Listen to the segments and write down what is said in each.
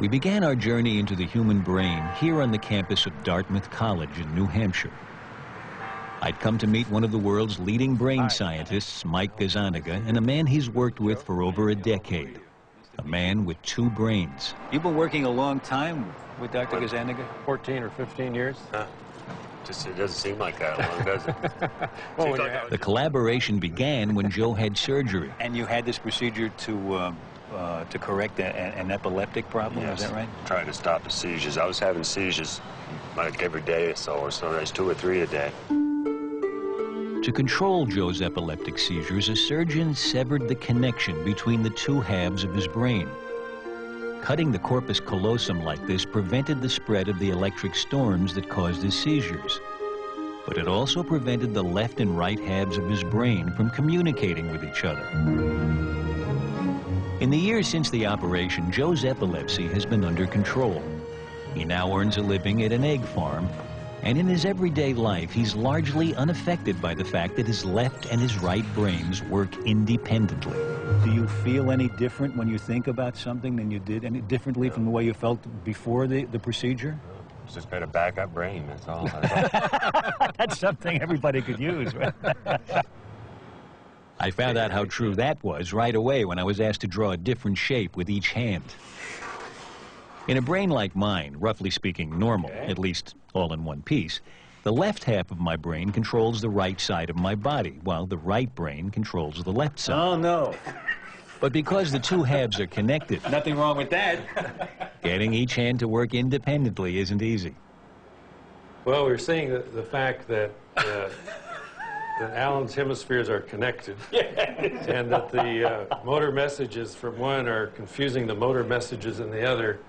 We began our journey into the human brain here on the campus of Dartmouth College in New Hampshire. I'd come to meet one of the world's leading brain scientists, Mike Gazzaniga, and a man he's worked with for over a decade. A man with two brains. You've been working a long time with Dr. Gazzaniga? 14 or 15 years. It doesn't seem like that long, does it? Well, the collaboration began when Joe had surgery. And you had this procedure to correct an epileptic problem, yes. Is that right? Trying to stop the seizures. I was having seizures like every day or so, or sometimes 2 or 3 a day. To control Joe's epileptic seizures, a surgeon severed the connection between the two halves of his brain. Cutting the corpus callosum like this prevented the spread of the electric storms that caused his seizures. But it also prevented the left and right halves of his brain from communicating with each other. In the years since the operation, Joe's epilepsy has been under control. He now earns a living at an egg farm, and in his everyday life, he's largely unaffected by the fact that his left and his right brains work independently. Do you feel any different when you think about something than you did, any differently from the way you felt before the procedure? It's just got a backup brain, that's all. That's something everybody could use, right? I found out how true that was right away when I was asked to draw a different shape with each hand. In a brain like mine, roughly speaking normal, at least all in one piece, the left half of my brain controls the right side of my body, while the right brain controls the left side. Oh, no. But because the two halves are connected, Nothing wrong with that. getting each hand to work independently isn't easy. well, we're seeing the fact that Alan's hemispheres are connected, and that the motor messages from one are confusing the motor messages in the other.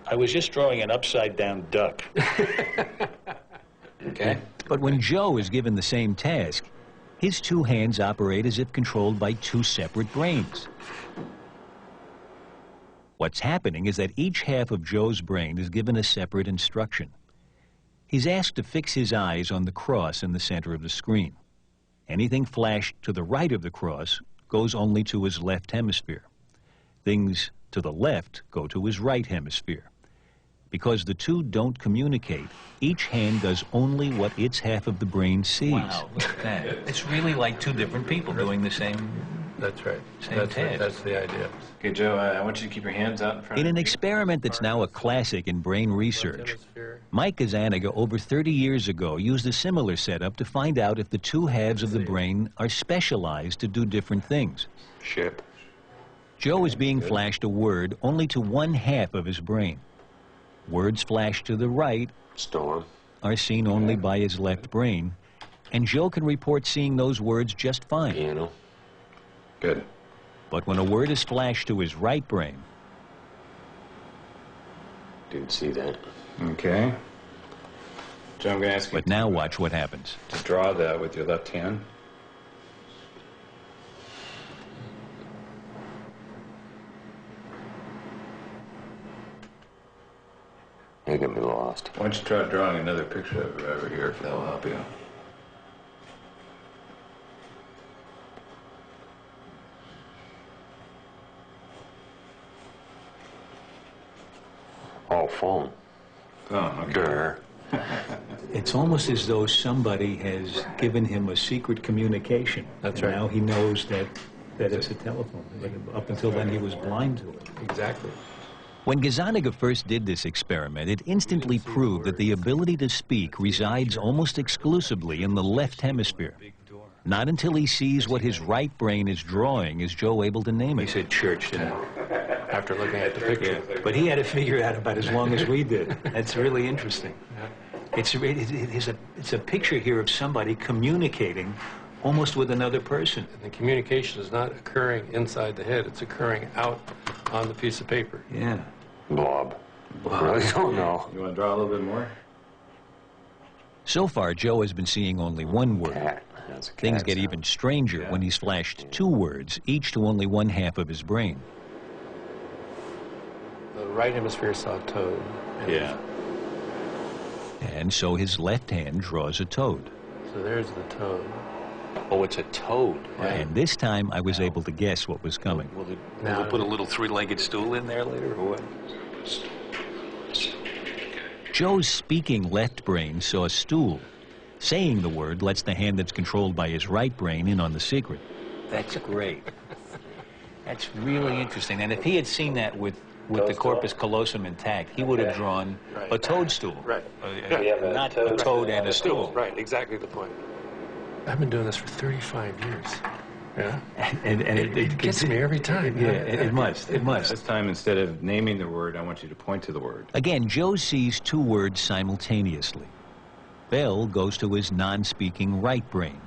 I was just drawing an upside-down duck. Okay. But when Joe is given the same task, his two hands operate as if controlled by two separate brains. What's happening is that each half of Joe's brain is given a separate instruction. He's asked to fix his eyes on the cross in the center of the screen. Anything flashed to the right of the cross goes only to his left hemisphere. Things to the left go to his right hemisphere. Because the two don't communicate, each hand does only what its half of the brain sees. Wow, look at that. It's really like two different people doing the same. That's right. Same task. That's the idea. Okay, Joe, I want you to keep your hands out in front In of an you. experiment that's now a classic in brain research, Mike Gazzaniga over 30 years ago used a similar setup to find out if the two halves of the brain are specialized to do different things. Ship. Joe is being flashed a word only to one half of his brain. Words flashed to the right Storm. are seen only by his left brain, and Joe can report seeing those words just fine. Piano. Good. But when a word is flashed to his right brain, Didn't see that. Okay. Joe, I'm going to ask you but now watch what happens. to draw that with your left hand. You're gonna be lost. Why don't you try drawing another picture of it over here, if that will help you. Oh, phone. Oh, okay. Durr. It's almost as though somebody has given him a secret communication. That's and right. Now he knows that it's a telephone. But up until then, he was blind to it. Exactly. When Gazzaniga first did this experiment, it instantly proved that the ability to speak resides almost exclusively in the left hemisphere. Not until he sees what his right brain is drawing is Joe able to name He it. said church, didn't After looking at the picture. he? But he had to figure it out about as long as we did. That's really interesting. It's a picture here of somebody communicating almost with another person. And the communication is not occurring inside the head, it's occurring out on the piece of paper. Yeah. Blob. I really don't know. You want to draw a little bit more? So far, Joe has been seeing only one word. Cat. That's a cat Things get sound. even stranger when he's flashed two words, each to only one half of his brain. The right hemisphere saw toad. Yeah. And so his left hand draws a toad. So there's the toad. Oh, it's a toad. Right. And this time I was able to guess what was coming. Will they put a little three-legged stool in there later, or what? Joe's speaking left brain saw a stool. Saying the word lets the hand that's controlled by his right brain in on the secret. That's great. That's really interesting. And if he had seen that with the corpus callosum intact, he would have drawn a toadstool. Right. Not a toad and a stool. Right, exactly the point. I've been doing this for 35 years. Yeah. And It gets me every time. Yeah, it must. It must. This time, instead of naming the word, I want you to point to the word. Again, Joe sees two words simultaneously. Bell goes to his non-speaking right brain.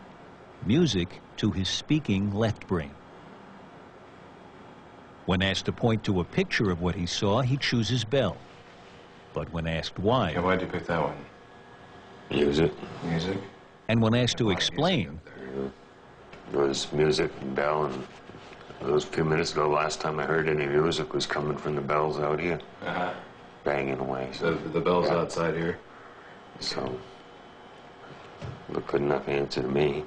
Music to his speaking left brain. When asked to point to a picture of what he saw, he chooses Bell. But when asked why, Okay, why'd you pick that one? Music. Music? and when asked to explain, It was music and bell, and those few minutes ago, last time I heard any music was coming from the bells out here, banging away. So the bell's outside here. So, look, good enough answer to me.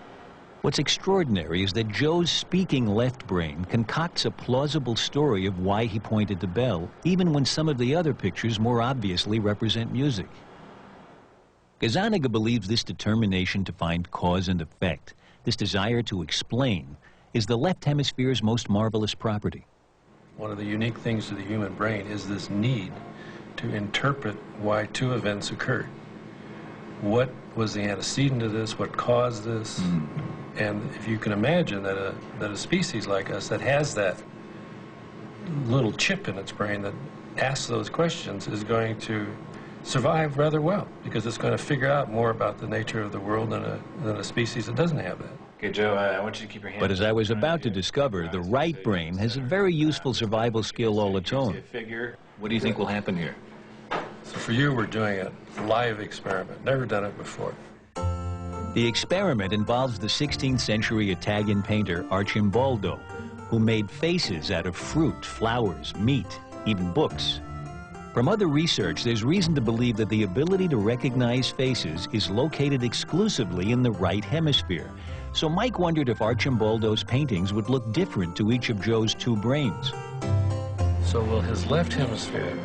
what's extraordinary is that Joe's speaking left brain concocts a plausible story of why he pointed to Bell, even when some of the other pictures more obviously represent music. Gazzaniga believes this determination to find cause and effect, this desire to explain, is the left hemisphere's most marvelous property. One of the unique things to the human brain is this need to interpret why two events occurred. What was the antecedent to this? What caused this? And if you can imagine that a species like us that has that little chip in its brain that asks those questions is going to survive rather well, because it's going to figure out more about the nature of the world than a species that doesn't have that. Okay, Joe, I want you to keep your hand. But as I was about to discover, the right brain has a very useful survival skill all its own. What do you think will happen here? So for you, we're doing a live experiment. Never done it before. The experiment involves the 16th century Italian painter Arcimboldo, who made faces out of fruit, flowers, meat, even books. From other research, there's reason to believe that the ability to recognize faces is located exclusively in the right hemisphere. So Mike wondered if Arcimboldo's paintings would look different to each of Joe's two brains. So will his left hemisphere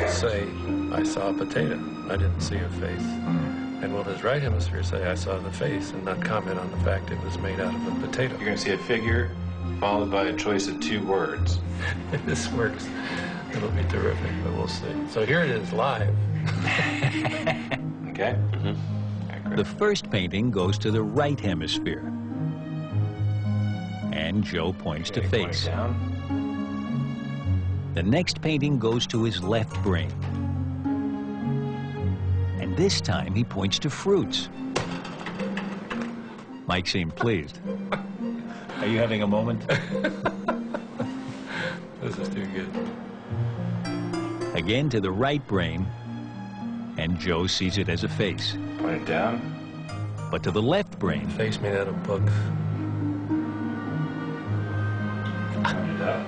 say, I saw a potato, I didn't see a face? And will his right hemisphere say, I saw the face, and not comment on the fact it was made out of a potato? You're going to see a figure followed by a choice of two words. If this works, it'll be terrific, but we'll see. So here it is, live. Okay? The first painting goes to the right hemisphere. And Joe points to face. Down. The next painting goes to his left brain. And this time he points to fruits. Mike seemed pleased. Are you having a moment? This is too good. Again to the right brain, and Joe sees it as a face. Point it down. But to the left brain, Face made out of books. Point it up.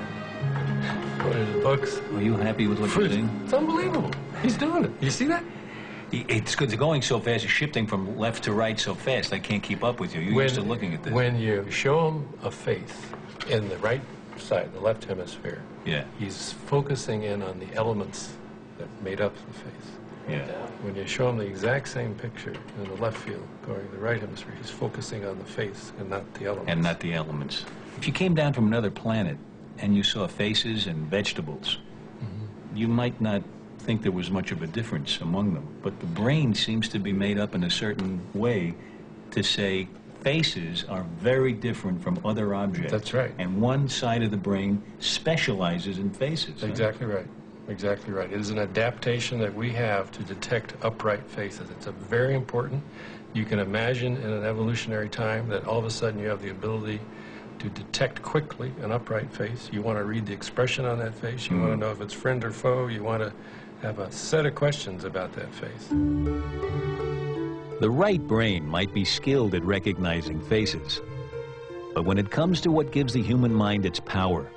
Pointed at books. Are you happy with what you're Fruit. seeing? It's unbelievable. He's doing it. You see that? It's good. It's going so fast. It's shifting from left to right so fast. I can't keep up with you. You're used to looking at this. When you show him a face in the right side, the left hemisphere, Yeah. he's focusing in on the elements that made up the face. Yeah. When you show him the exact same picture in the left field, going to the right hemisphere, he's focusing on the face and not the elements. And not the elements. If you came down from another planet and you saw faces and vegetables, you might not think there was much of a difference among them. But the brain seems to be made up in a certain way to say faces are very different from other objects. That's right. And one side of the brain specializes in faces. Exactly right. Exactly right. It is an adaptation that we have to detect upright faces. It's a very important. You can imagine in an evolutionary time that all of a sudden you have the ability to detect quickly an upright face. You want to read the expression on that face. You want to know if it's friend or foe. You want to have a set of questions about that face. the right brain might be skilled at recognizing faces. But when it comes to what gives the human mind its power,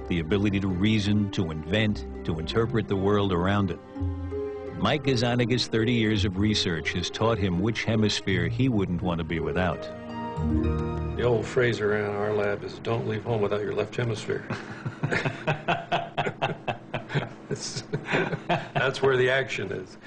the ability to reason, to invent, to interpret the world around it, Mike Gazzaniga's 30 years of research has taught him which hemisphere he wouldn't want to be without. The old phrase around our lab is, don't leave home without your left hemisphere. That's where the action is.